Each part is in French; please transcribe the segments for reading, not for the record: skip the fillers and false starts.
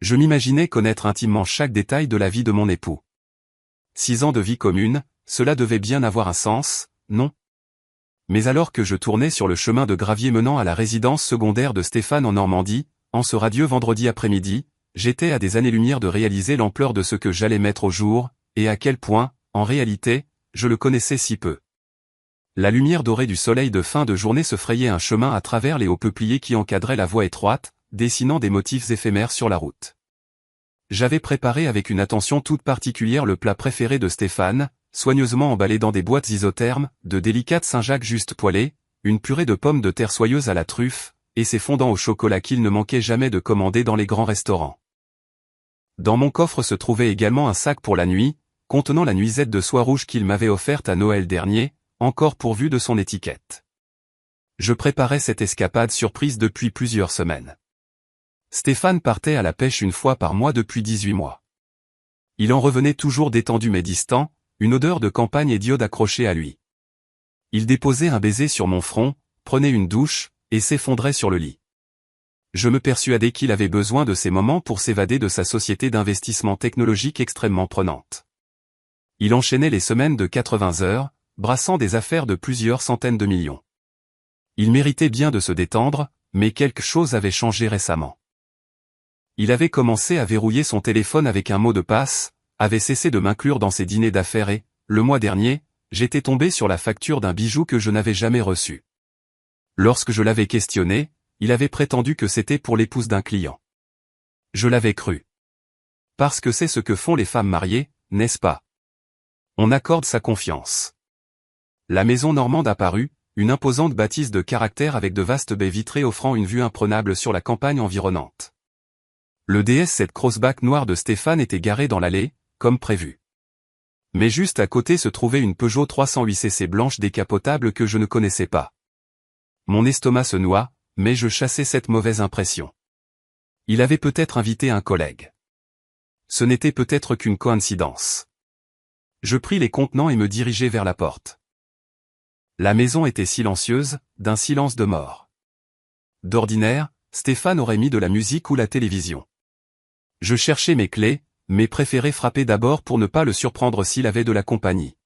Je m'imaginais connaître intimement chaque détail de la vie de mon époux. 6 ans de vie commune, cela devait bien avoir un sens, non? Mais alors que je tournais sur le chemin de gravier menant à la résidence secondaire de Stéphane en Normandie, en ce radieux vendredi après-midi, j'étais à des années-lumière de réaliser l'ampleur de ce que j'allais mettre au jour, et à quel point, en réalité, je le connaissais si peu. La lumière dorée du soleil de fin de journée se frayait un chemin à travers les hauts peupliers qui encadraient la voie étroite, dessinant des motifs éphémères sur la route. J'avais préparé avec une attention toute particulière le plat préféré de Stéphane, soigneusement emballé dans des boîtes isothermes, de délicates Saint-Jacques juste poêlées, une purée de pommes de terre soyeuse à la truffe, et ses fondants au chocolat qu'il ne manquait jamais de commander dans les grands restaurants. Dans mon coffre se trouvait également un sac pour la nuit, contenant la nuisette de soie rouge qu'il m'avait offerte à Noël dernier, encore pourvue de son étiquette. Je préparais cette escapade surprise depuis plusieurs semaines. Stéphane partait à la pêche une fois par mois depuis 18 mois. Il en revenait toujours détendu mais distant, une odeur de campagne et d'iode accrochée à lui. Il déposait un baiser sur mon front, prenait une douche, et s'effondrait sur le lit. Je me persuadais qu'il avait besoin de ces moments pour s'évader de sa société d'investissement technologique extrêmement prenante. Il enchaînait les semaines de 80 heures, brassant des affaires de plusieurs centaines de millions. Il méritait bien de se détendre, mais quelque chose avait changé récemment. Il avait commencé à verrouiller son téléphone avec un mot de passe, avait cessé de m'inclure dans ses dîners d'affaires et, le mois dernier, j'étais tombé sur la facture d'un bijou que je n'avais jamais reçu. Lorsque je l'avais questionné, il avait prétendu que c'était pour l'épouse d'un client. Je l'avais cru. Parce que c'est ce que font les femmes mariées, n'est-ce pas? On accorde sa confiance. La maison normande apparut, une imposante bâtisse de caractère avec de vastes baies vitrées offrant une vue imprenable sur la campagne environnante. Le DS7 Crossback noir de Stéphane était garé dans l'allée, comme prévu. Mais juste à côté se trouvait une Peugeot 308cc blanche décapotable que je ne connaissais pas. Mon estomac se noua, mais je chassais cette mauvaise impression. Il avait peut-être invité un collègue. Ce n'était peut-être qu'une coïncidence. Je pris les contenants et me dirigeai vers la porte. La maison était silencieuse, d'un silence de mort. D'ordinaire, Stéphane aurait mis de la musique ou la télévision. Je cherchais mes clés, mais préférais frapper d'abord pour ne pas le surprendre s'il avait de la compagnie.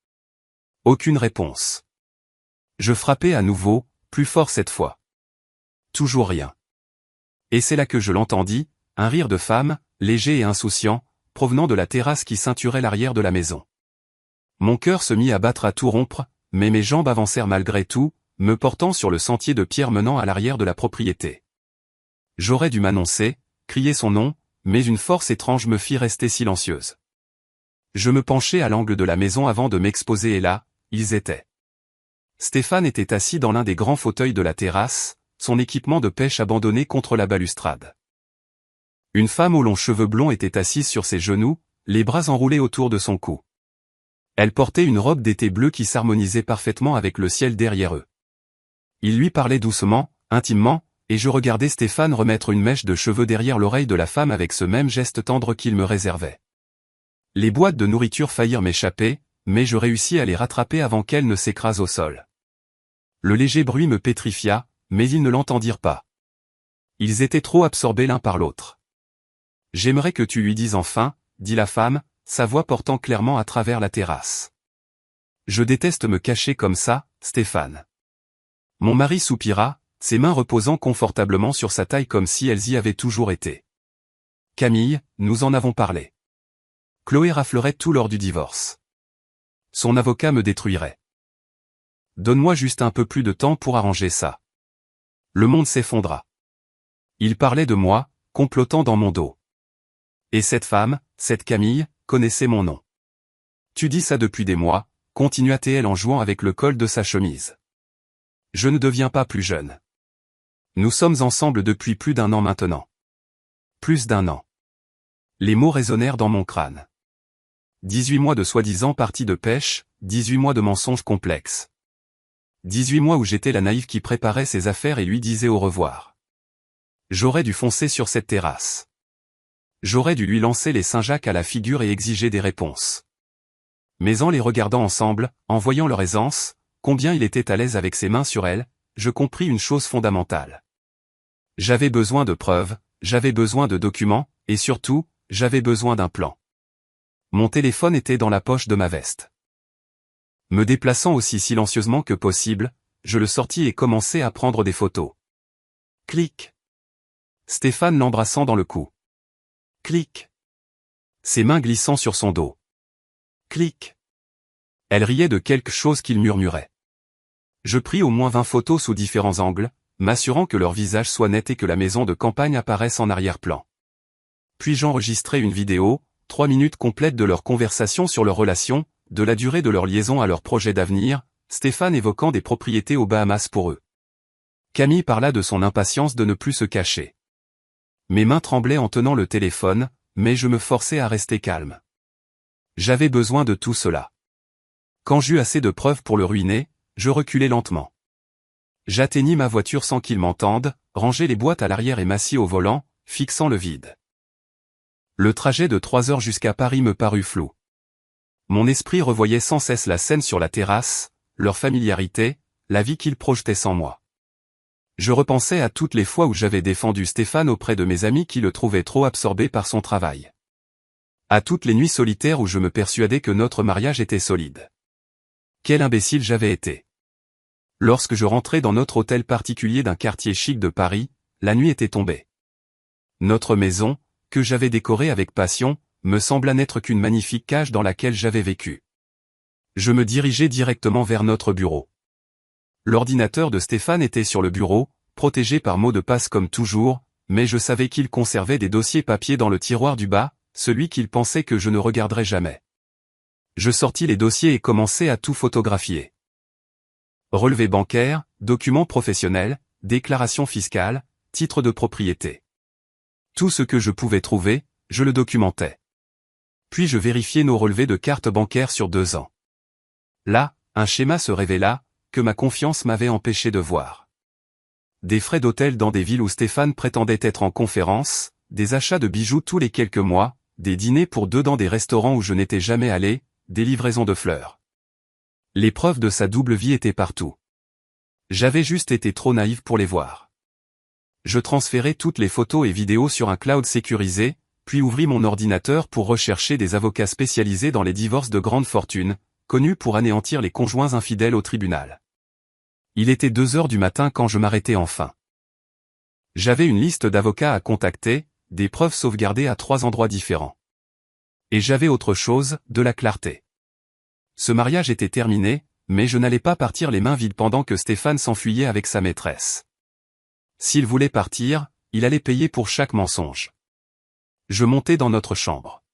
Aucune réponse. Je frappais à nouveau, plus fort cette fois. Toujours rien. Et c'est là que je l'entendis, un rire de femme, léger et insouciant, provenant de la terrasse qui ceinturait l'arrière de la maison. Mon cœur se mit à battre à tout rompre, mais mes jambes avancèrent malgré tout, me portant sur le sentier de pierre menant à l'arrière de la propriété. J'aurais dû m'annoncer, crier son nom, mais une force étrange me fit rester silencieuse. Je me penchai à l'angle de la maison avant de m'exposer et là, ils étaient. Stéphane était assis dans l'un des grands fauteuils de la terrasse, son équipement de pêche abandonné contre la balustrade. Une femme aux longs cheveux blonds était assise sur ses genoux, les bras enroulés autour de son cou. Elle portait une robe d'été bleue qui s'harmonisait parfaitement avec le ciel derrière eux. Il lui parlait doucement, intimement, et je regardais Stéphane remettre une mèche de cheveux derrière l'oreille de la femme avec ce même geste tendre qu'il me réservait. Les boîtes de nourriture faillirent m'échapper, mais je réussis à les rattraper avant qu'elles ne s'écrasent au sol. Le léger bruit me pétrifia, mais ils ne l'entendirent pas. Ils étaient trop absorbés l'un par l'autre. « J'aimerais que tu lui dises enfin, » dit la femme, sa voix portant clairement à travers la terrasse. « Je déteste me cacher comme ça, Stéphane. » Mon mari soupira, ses mains reposant confortablement sur sa taille comme si elles y avaient toujours été. « Camille, nous en avons parlé. Chloé raflerait tout lors du divorce. Son avocat me détruirait. Donne-moi juste un peu plus de temps pour arranger ça. Le monde s'effondra. » Il parlait de moi, complotant dans mon dos. Et cette femme, cette Camille, connaissait mon nom. « Tu dis ça depuis des mois, » continua-t-elle en jouant avec le col de sa chemise. « Je ne deviens pas plus jeune. Nous sommes ensemble depuis plus d'1 an maintenant. Plus d'1 an. » Les mots résonnèrent dans mon crâne. 18 mois de soi-disant partie de pêche, 18 mois de mensonges complexes. 18 mois où j'étais la naïve qui préparait ses affaires et lui disait au revoir. J'aurais dû foncer sur cette terrasse. J'aurais dû lui lancer les Saint-Jacques à la figure et exiger des réponses. Mais en les regardant ensemble, en voyant leur aisance, combien il était à l'aise avec ses mains sur elle, je compris une chose fondamentale. J'avais besoin de preuves, j'avais besoin de documents, et surtout, j'avais besoin d'un plan. Mon téléphone était dans la poche de ma veste. Me déplaçant aussi silencieusement que possible, je le sortis et commençai à prendre des photos. Clic. Stéphane l'embrassant dans le cou. Clic. Ses mains glissant sur son dos. Clic. Elle riait de quelque chose qu'il murmurait. Je pris au moins 20 photos sous différents angles, m'assurant que leur visage soit net et que la maison de campagne apparaisse en arrière-plan. Puis j'enregistrai une vidéo, 3 minutes complètes de leur conversation sur leur relation, de la durée de leur liaison à leur projet d'avenir, Stéphane évoquant des propriétés aux Bahamas pour eux. Camille parla de son impatience de ne plus se cacher. Mes mains tremblaient en tenant le téléphone, mais je me forçais à rester calme. J'avais besoin de tout cela. Quand j'eus assez de preuves pour le ruiner, je reculai lentement. J'atteignis ma voiture sans qu'ils m'entendent, rangeai les boîtes à l'arrière et m'assis au volant, fixant le vide. Le trajet de 3 heures jusqu'à Paris me parut flou. Mon esprit revoyait sans cesse la scène sur la terrasse, leur familiarité, la vie qu'ils projetaient sans moi. Je repensais à toutes les fois où j'avais défendu Stéphane auprès de mes amis qui le trouvaient trop absorbé par son travail. À toutes les nuits solitaires où je me persuadais que notre mariage était solide. Quel imbécile j'avais été. Lorsque je rentrais dans notre hôtel particulier d'un quartier chic de Paris, la nuit était tombée. Notre maison, que j'avais décorée avec passion, me sembla n'être qu'une magnifique cage dans laquelle j'avais vécu. Je me dirigeais directement vers notre bureau. L'ordinateur de Stéphane était sur le bureau, protégé par mot de passe comme toujours, mais je savais qu'il conservait des dossiers papier dans le tiroir du bas, celui qu'il pensait que je ne regarderais jamais. Je sortis les dossiers et commençai à tout photographier. Relevés bancaires, documents professionnels, déclarations fiscales, titres de propriété. Tout ce que je pouvais trouver, je le documentais. Puis je vérifiai nos relevés de cartes bancaires sur 2 ans. Là, un schéma se révéla, que ma confiance m'avait empêché de voir. Des frais d'hôtel dans des villes où Stéphane prétendait être en conférence, des achats de bijoux tous les quelques mois, des dîners pour 2 dans des restaurants où je n'étais jamais allé, des livraisons de fleurs. Les preuves de sa double vie étaient partout. J'avais juste été trop naïf pour les voir. Je transférai toutes les photos et vidéos sur un cloud sécurisé, puis ouvris mon ordinateur pour rechercher des avocats spécialisés dans les divorces de grande fortune, connus pour anéantir les conjoints infidèles au tribunal. Il était 2 heures du matin quand je m'arrêtai enfin. J'avais une liste d'avocats à contacter, des preuves sauvegardées à 3 endroits différents. Et j'avais autre chose, de la clarté. Ce mariage était terminé, mais je n'allais pas partir les mains vides pendant que Stéphane s'enfuyait avec sa maîtresse. S'il voulait partir, il allait payer pour chaque mensonge. Je montai dans notre chambre.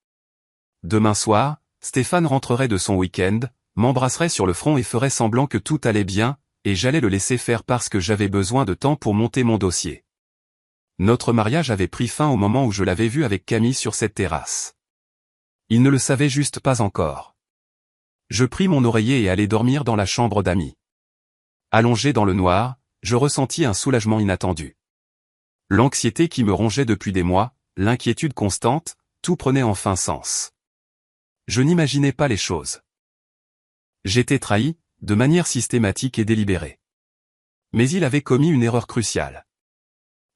Demain soir, Stéphane rentrerait de son week-end, m'embrasserait sur le front et ferait semblant que tout allait bien, et j'allais le laisser faire parce que j'avais besoin de temps pour monter mon dossier. Notre mariage avait pris fin au moment où je l'avais vu avec Camille sur cette terrasse. Il ne le savait juste pas encore. Je pris mon oreiller et allai dormir dans la chambre d'amis. Allongé dans le noir, je ressentis un soulagement inattendu. L'anxiété qui me rongeait depuis des mois, l'inquiétude constante, tout prenait enfin sens. Je n'imaginais pas les choses. J'étais trahi, de manière systématique et délibérée. Mais il avait commis une erreur cruciale.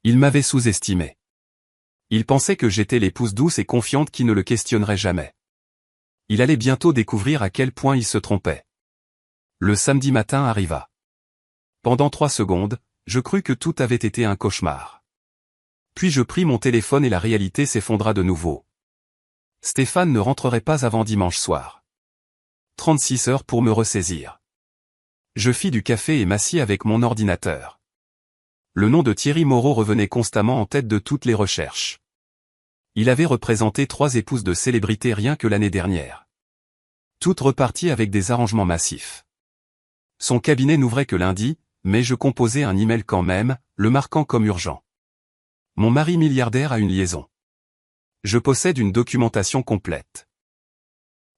Il m'avait sous-estimé. Il pensait que j'étais l'épouse douce et confiante qui ne le questionnerait jamais. Il allait bientôt découvrir à quel point il se trompait. Le samedi matin arriva. Pendant 3 secondes, je crus que tout avait été un cauchemar. Puis je pris mon téléphone et la réalité s'effondra de nouveau. Stéphane ne rentrerait pas avant dimanche soir. 36 heures pour me ressaisir. Je fis du café et m'assis avec mon ordinateur. Le nom de Thierry Moreau revenait constamment en tête de toutes les recherches. Il avait représenté 3 épouses de célébrités rien que l'année dernière. Toutes reparties avec des arrangements massifs. Son cabinet n'ouvrait que lundi, mais je composai un email quand même, le marquant comme urgent. Mon mari milliardaire a une liaison. Je possède une documentation complète.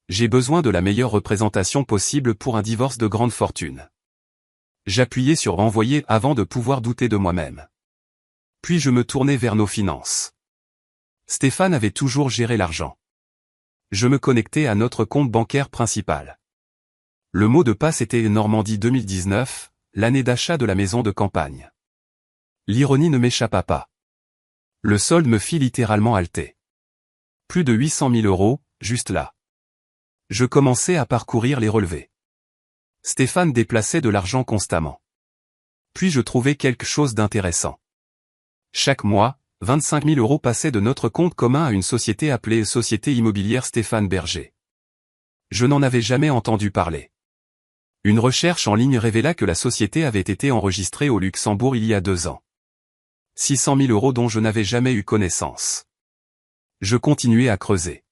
J'ai besoin de la meilleure représentation possible pour un divorce de grande fortune. J'appuyai sur envoyer avant de pouvoir douter de moi-même. Puis je me tournai vers nos finances. Stéphane avait toujours géré l'argent. Je me connectai à notre compte bancaire principal. Le mot de passe était Normandie 2019, l'année d'achat de la maison de campagne. L'ironie ne m'échappa pas. Le solde me fit littéralement halter. Plus de 800 000 €, juste là. Je commençais à parcourir les relevés. Stéphane déplaçait de l'argent constamment. Puis je trouvais quelque chose d'intéressant. Chaque mois, 25 000 € passaient de notre compte commun à une société appelée Société Immobilière Stéphane Berger. Je n'en avais jamais entendu parler. Une recherche en ligne révéla que la société avait été enregistrée au Luxembourg il y a 2 ans. 600 000 € dont je n'avais jamais eu connaissance. Je continuais à creuser.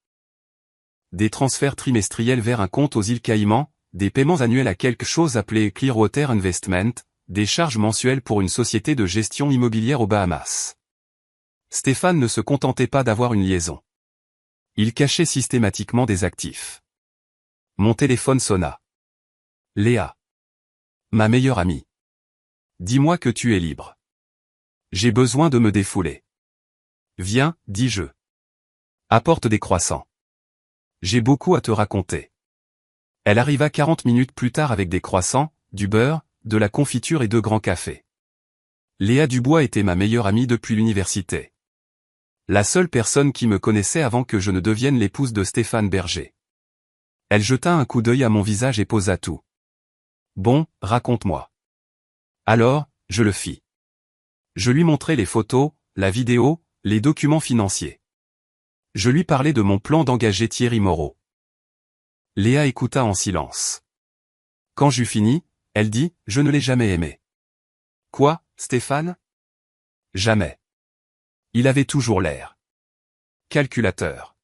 Des transferts trimestriels vers un compte aux îles Caïmans, des paiements annuels à quelque chose appelé Clearwater Investment, des charges mensuelles pour une société de gestion immobilière aux Bahamas. Stéphane ne se contentait pas d'avoir une liaison. Il cachait systématiquement des actifs. Mon téléphone sonna. Léa. Ma meilleure amie. Dis-moi que tu es libre. J'ai besoin de me défouler. Viens, dis-je. Apporte des croissants. J'ai beaucoup à te raconter. Elle arriva 40 minutes plus tard avec des croissants, du beurre, de la confiture et 2 grands cafés. Léa Dubois était ma meilleure amie depuis l'université. La seule personne qui me connaissait avant que je ne devienne l'épouse de Stéphane Berger. Elle jeta un coup d'œil à mon visage et posa tout. Bon, raconte-moi. Alors, je le fis. Je lui montrai les photos, la vidéo, les documents financiers. Je lui parlais de mon plan d'engager Thierry Moreau. Léa écouta en silence. Quand j'eus fini, elle dit, je ne l'ai jamais aimé. Quoi, Stéphane? Jamais. Il avait toujours l'air calculateur.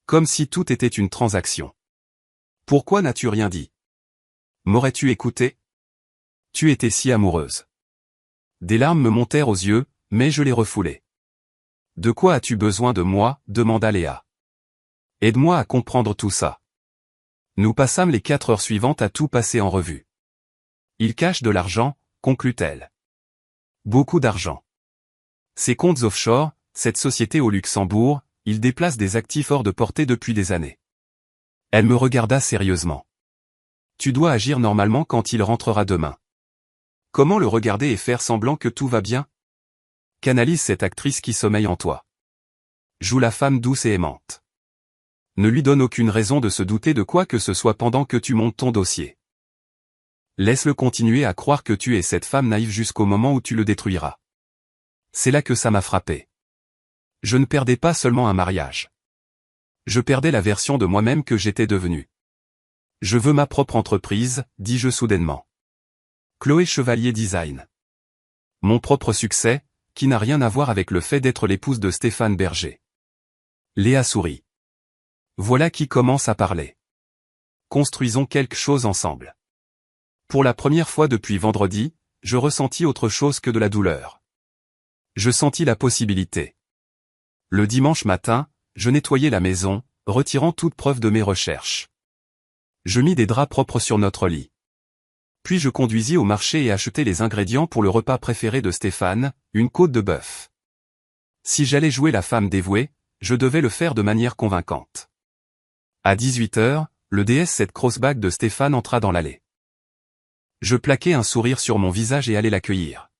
Comme si tout était une transaction. Pourquoi n'as-tu rien dit? M'aurais-tu écouté? Tu étais si amoureuse. Des larmes me montèrent aux yeux, mais je les refoulai. De quoi as-tu besoin de moi? Demanda Léa. Aide-moi à comprendre tout ça. Nous passâmes les 4 heures suivantes à tout passer en revue. Il cache de l'argent, conclut-elle. Beaucoup d'argent. Ses comptes offshore, cette société au Luxembourg, il déplace des actifs hors de portée depuis des années. Elle me regarda sérieusement. Tu dois agir normalement quand il rentrera demain. Comment le regarder et faire semblant que tout va bien? Canalise cette actrice qui sommeille en toi. Joue la femme douce et aimante. Ne lui donne aucune raison de se douter de quoi que ce soit pendant que tu montes ton dossier. Laisse-le continuer à croire que tu es cette femme naïve jusqu'au moment où tu le détruiras. C'est là que ça m'a frappé. Je ne perdais pas seulement un mariage. Je perdais la version de moi-même que j'étais devenue. Je veux ma propre entreprise, dis-je soudainement. Chloé Chevalier Design. Mon propre succès, qui n'a rien à voir avec le fait d'être l'épouse de Stéphane Berger. Léa sourit. Voilà qui commence à parler. Construisons quelque chose ensemble. Pour la première fois depuis vendredi, je ressentis autre chose que de la douleur. Je sentis la possibilité. Le dimanche matin, je nettoyais la maison, retirant toute preuve de mes recherches. Je mis des draps propres sur notre lit. Puis je conduisis au marché et achetai les ingrédients pour le repas préféré de Stéphane, une côte de bœuf. Si j'allais jouer la femme dévouée, je devais le faire de manière convaincante. À 18 h, le DS7 Crossback de Stéphane entra dans l'allée. Je plaquai un sourire sur mon visage et allai l'accueillir.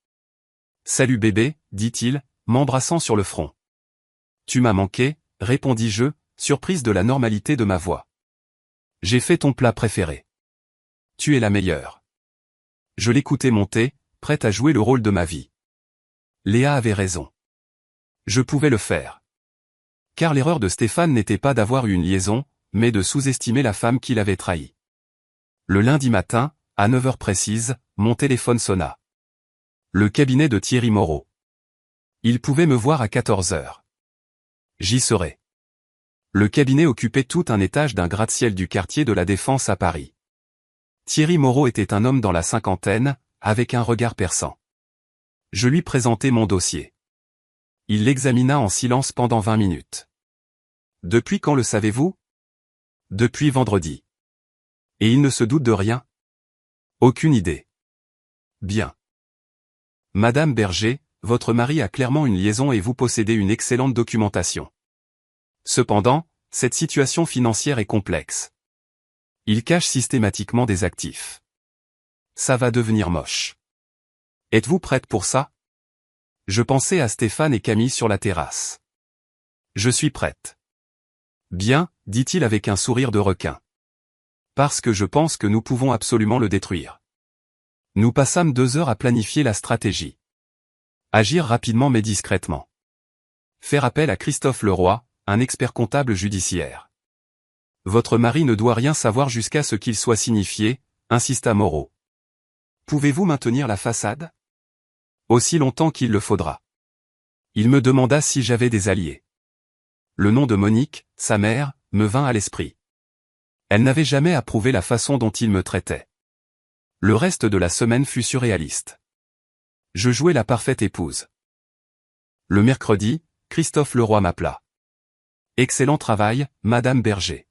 Salut bébé, dit-il, m'embrassant sur le front. Tu m'as manqué, répondis-je, surprise de la normalité de ma voix. J'ai fait ton plat préféré. Tu es la meilleure. Je l'écoutais monter, prête à jouer le rôle de ma vie. Léa avait raison. Je pouvais le faire. Car l'erreur de Stéphane n'était pas d'avoir eu une liaison, mais de sous-estimer la femme qu'il avait trahie. Le lundi matin, à 9 h précises, mon téléphone sonna. Le cabinet de Thierry Moreau. Il pouvait me voir à 14 h. J'y serais. Le cabinet occupait tout un étage d'un gratte-ciel du quartier de la Défense à Paris. Thierry Moreau était un homme dans la cinquantaine, avec un regard perçant. Je lui présentai mon dossier. Il l'examina en silence pendant 20 minutes. Depuis quand le savez-vous? Depuis vendredi. Et il ne se doute de rien? Aucune idée. Bien. Madame Berger, votre mari a clairement une liaison et vous possédez une excellente documentation. Cependant, cette situation financière est complexe. Il cache systématiquement des actifs. Ça va devenir moche. Êtes-vous prête pour ça? Je pensais à Stéphane et Camille sur la terrasse. Je suis prête. Bien, dit-il avec un sourire de requin. Parce que je pense que nous pouvons absolument le détruire. Nous passâmes 2 heures à planifier la stratégie. Agir rapidement mais discrètement. Faire appel à Christophe Leroy, un expert comptable judiciaire. Votre mari ne doit rien savoir jusqu'à ce qu'il soit signifié, insista Moreau. Pouvez-vous maintenir la façade? Aussi longtemps qu'il le faudra. Il me demanda si j'avais des alliés. Le nom de Monique, sa mère, me vint à l'esprit. Elle n'avait jamais approuvé la façon dont il me traitait. Le reste de la semaine fut surréaliste. Je jouais la parfaite épouse. Le mercredi, Christophe Leroy m'appela. Excellent travail, Madame Berger.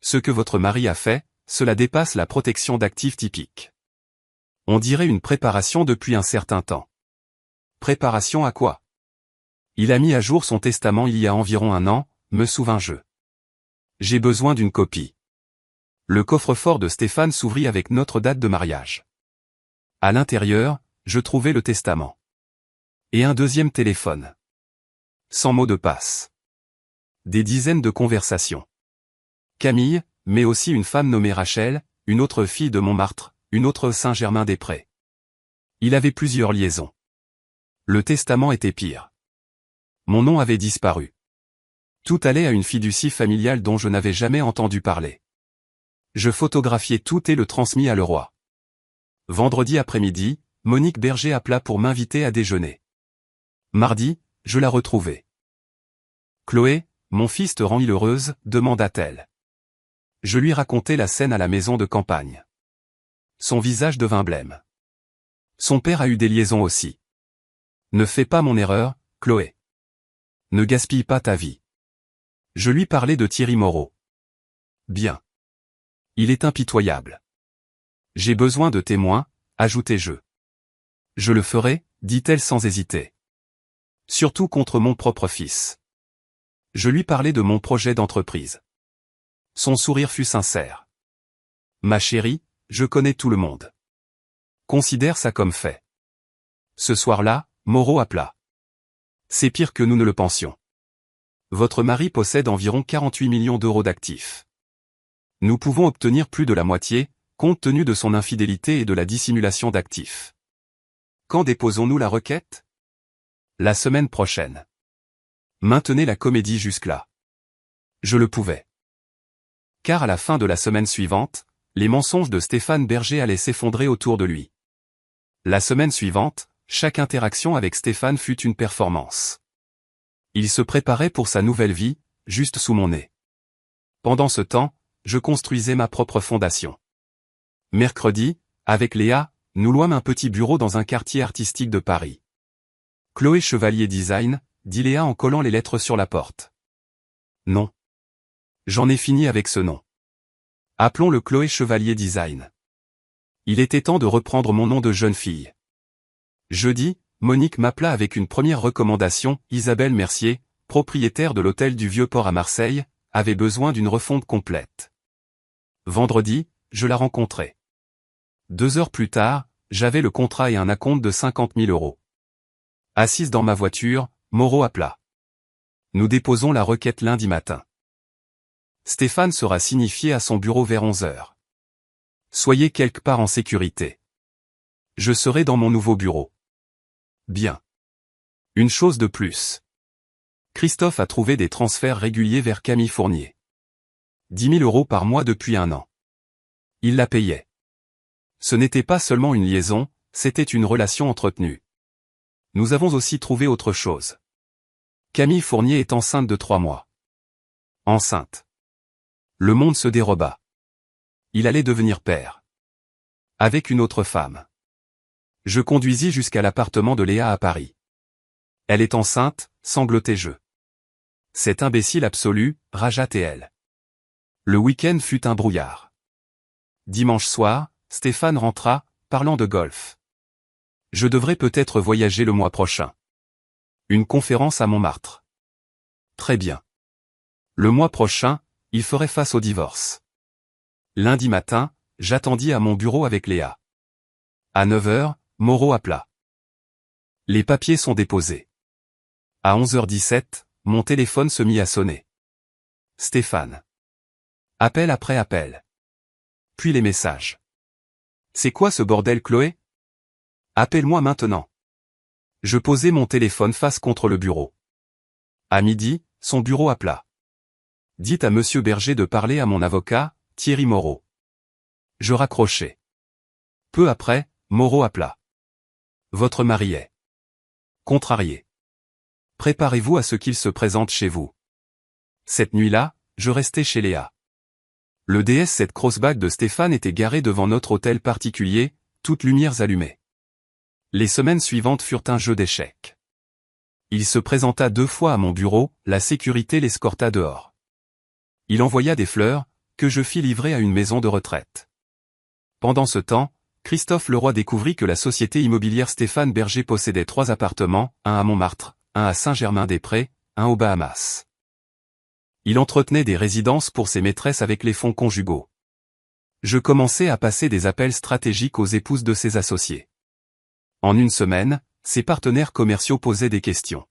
Ce que votre mari a fait, cela dépasse la protection d'actifs typique. On dirait une préparation depuis un certain temps. Préparation à quoi? Il a mis à jour son testament il y a environ 1 an, me souvins-je. J'ai besoin d'une copie. Le coffre-fort de Stéphane s'ouvrit avec notre date de mariage. À l'intérieur, je trouvai le testament. Et un deuxième téléphone. Sans mot de passe. Des dizaines de conversations. Camille, mais aussi une femme nommée Rachel, une autre fille de Montmartre, une autre Saint-Germain-des-Prés. Il avait plusieurs liaisons. Le testament était pire. Mon nom avait disparu. Tout allait à une fiducie familiale dont je n'avais jamais entendu parler. Je photographiai tout et le transmis à Leroy. Vendredi après-midi, Monique Berger appela pour m'inviter à déjeuner. Mardi, je la retrouvai. Chloé, mon fils te rend heureuse, demanda-t-elle. Je lui racontai la scène à la maison de campagne. Son visage devint blême. Son père a eu des liaisons aussi. Ne fais pas mon erreur, Chloé. Ne gaspille pas ta vie. Je lui parlais de Thierry Moreau. Bien. Il est impitoyable. J'ai besoin de témoins, ajoutai-je. Je le ferai, dit-elle sans hésiter. Surtout contre mon propre fils. Je lui parlais de mon projet d'entreprise. Son sourire fut sincère. Ma chérie, je connais tout le monde. Considère ça comme fait. Ce soir-là, Moreau appela. C'est pire que nous ne le pensions. Votre mari possède environ 48 millions d'euros d'actifs. Nous pouvons obtenir plus de la moitié, compte tenu de son infidélité et de la dissimulation d'actifs. Quand déposons-nous la requête? La semaine prochaine. Maintenez la comédie jusque-là. Je le pouvais. Car à la fin de la semaine suivante, les mensonges de Stéphane Berger allaient s'effondrer autour de lui. La semaine suivante, chaque interaction avec Stéphane fut une performance. Il se préparait pour sa nouvelle vie, juste sous mon nez. Pendant ce temps, je construisais ma propre fondation. Mercredi, avec Léa, nous louâmes un petit bureau dans un quartier artistique de Paris. Chloé Chevalier Design, dit Léa en collant les lettres sur la porte. Non. J'en ai fini avec ce nom. Appelons-le Chloé Chevalier Design. Il était temps de reprendre mon nom de jeune fille. Jeudi, Monique m'appela avec une première recommandation. Isabelle Mercier, propriétaire de l'hôtel du Vieux-Port à Marseille, avait besoin d'une refonte complète. Vendredi, je la rencontrai. 2 heures plus tard, j'avais le contrat et un acompte de 50 000 euros. Assise dans ma voiture, Moreau appela. Nous déposons la requête lundi matin. Stéphane sera signifié à son bureau vers 11 heures. Soyez quelque part en sécurité. Je serai dans mon nouveau bureau. Bien. Une chose de plus. Christophe a trouvé des transferts réguliers vers Camille Fournier. 10 000 euros par mois depuis 1 an. Il la payait. Ce n'était pas seulement une liaison, c'était une relation entretenue. Nous avons aussi trouvé autre chose. Camille Fournier est enceinte de 3 mois. Enceinte. Le monde se déroba. Il allait devenir père. Avec une autre femme. Je conduisis jusqu'à l'appartement de Léa à Paris. Elle est enceinte, sanglotai-je. Cet imbécile absolu, ragea-t-elle. Le week-end fut un brouillard. Dimanche soir, Stéphane rentra, parlant de golf. Je devrais peut-être voyager le mois prochain. Une conférence à Montmartre. Très bien. Le mois prochain, il ferait face au divorce. Lundi matin, j'attendis à mon bureau avec Léa. À 9 heures, Moreau appela. Les papiers sont déposés. À 11h17, mon téléphone se mit à sonner. Stéphane. Appel après appel. Puis les messages. C'est quoi ce bordel, Chloé? Appelle-moi maintenant. Je posai mon téléphone face contre le bureau. À midi, son bureau appela. Dites à monsieur Berger de parler à mon avocat, Thierry Moreau. Je raccrochai. Peu après, Moreau appela. Votre mari est contrarié. Préparez-vous à ce qu'il se présente chez vous. Cette nuit-là, je restais chez Léa. Le DS7 Crossback de Stéphane était garé devant notre hôtel particulier, toutes lumières allumées. Les semaines suivantes furent un jeu d'échecs. Il se présenta 2 fois à mon bureau, la sécurité l'escorta dehors. Il envoya des fleurs, que je fis livrer à une maison de retraite. Pendant ce temps, Christophe Leroy découvrit que la société immobilière Stéphane Berger possédait 3 appartements, un à Montmartre, un à Saint-Germain-des-Prés, un aux Bahamas. Il entretenait des résidences pour ses maîtresses avec les fonds conjugaux. Je commençai à passer des appels stratégiques aux épouses de ses associés. En une semaine, ses partenaires commerciaux posaient des questions.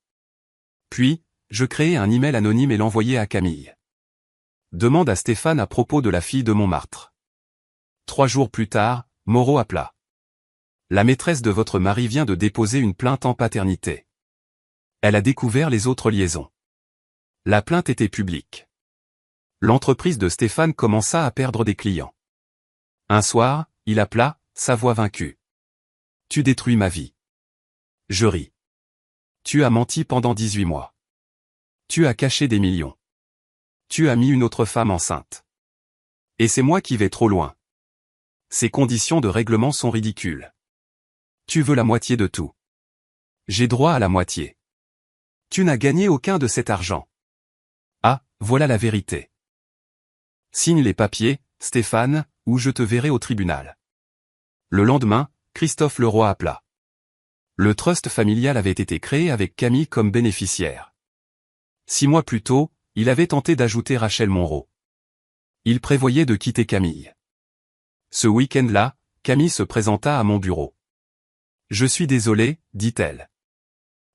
Puis, je créai un email anonyme et l'envoyai à Camille. Demande à Stéphane à propos de la fille de Montmartre. 3 jours plus tard, Moreau appela. La maîtresse de votre mari vient de déposer une plainte en paternité. Elle a découvert les autres liaisons. La plainte était publique. L'entreprise de Stéphane commença à perdre des clients. Un soir, il appela, sa voix vaincue. Tu détruis ma vie. Je ris. Tu as menti pendant 18 mois. Tu as caché des millions. Tu as mis une autre femme enceinte. Et c'est moi qui vais trop loin. Ces conditions de règlement sont ridicules. Tu veux la moitié de tout. J'ai droit à la moitié. Tu n'as gagné aucun de cet argent. Ah, voilà la vérité. Signe les papiers, Stéphane, ou je te verrai au tribunal. Le lendemain, Christophe Leroy appela. Le trust familial avait été créé avec Camille comme bénéficiaire. 6 mois plus tôt, il avait tenté d'ajouter Rachel Monroe. Il prévoyait de quitter Camille. Ce week-end-là, Camille se présenta à mon bureau. Je suis désolé, dit-elle.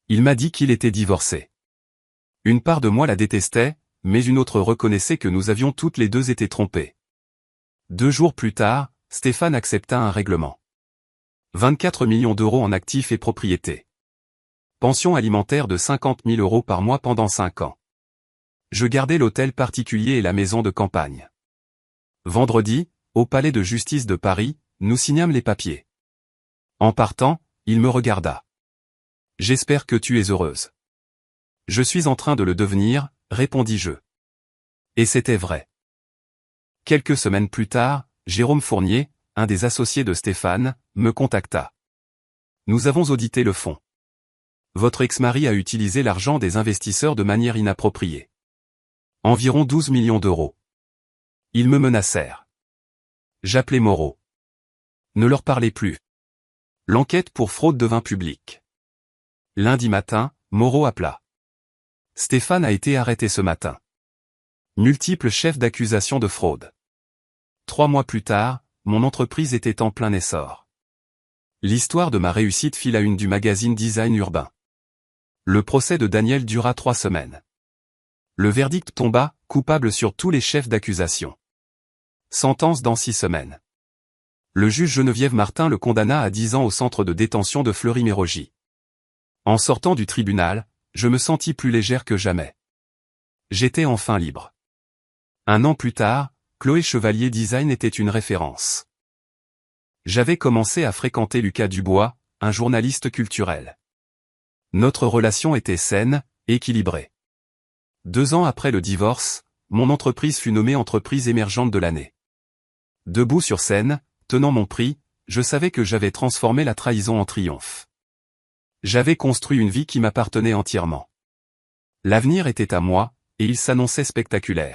Il m'a dit qu'il était divorcé. Une part de moi la détestait, mais une autre reconnaissait que nous avions toutes les deux été trompées. 2 jours plus tard, Stéphane accepta un règlement. 24 millions d'euros en actifs et propriétés. Pension alimentaire de 50 000 euros par mois pendant 5 ans. Je gardais l'hôtel particulier et la maison de campagne. Vendredi, au palais de justice de Paris, nous signâmes les papiers. En partant, il me regarda. J'espère que tu es heureuse. Je suis en train de le devenir, répondis-je. Et c'était vrai. Quelques semaines plus tard, Jérôme Fournier, un des associés de Stéphane, me contacta. Nous avons audité le fonds. Votre ex-mari a utilisé l'argent des investisseurs de manière inappropriée. Environ 12 millions d'euros. Ils me menacèrent. J'appelai Moreau. Ne leur parlez plus. L'enquête pour fraude devint publique. Lundi matin, Moreau appela. Stéphane a été arrêté ce matin. Multiples chefs d'accusation de fraude. 3 mois plus tard, mon entreprise était en plein essor. L'histoire de ma réussite fit la une du magazine Design Urbain. Le procès de Daniel dura 3 semaines. Le verdict tomba, coupable sur tous les chefs d'accusation. Sentence dans 6 semaines. Le juge Geneviève Martin le condamna à 10 ans au centre de détention de Fleury-Mérogis. En sortant du tribunal, je me sentis plus légère que jamais. J'étais enfin libre. 1 an plus tard, Chloé Chevalier Design était une référence. J'avais commencé à fréquenter Lucas Dubois, un journaliste culturel. Notre relation était saine, équilibrée. 2 ans après le divorce, mon entreprise fut nommée entreprise émergente de l'année. Debout sur scène, tenant mon prix, je savais que j'avais transformé la trahison en triomphe. J'avais construit une vie qui m'appartenait entièrement. L'avenir était à moi, et il s'annonçait spectaculaire.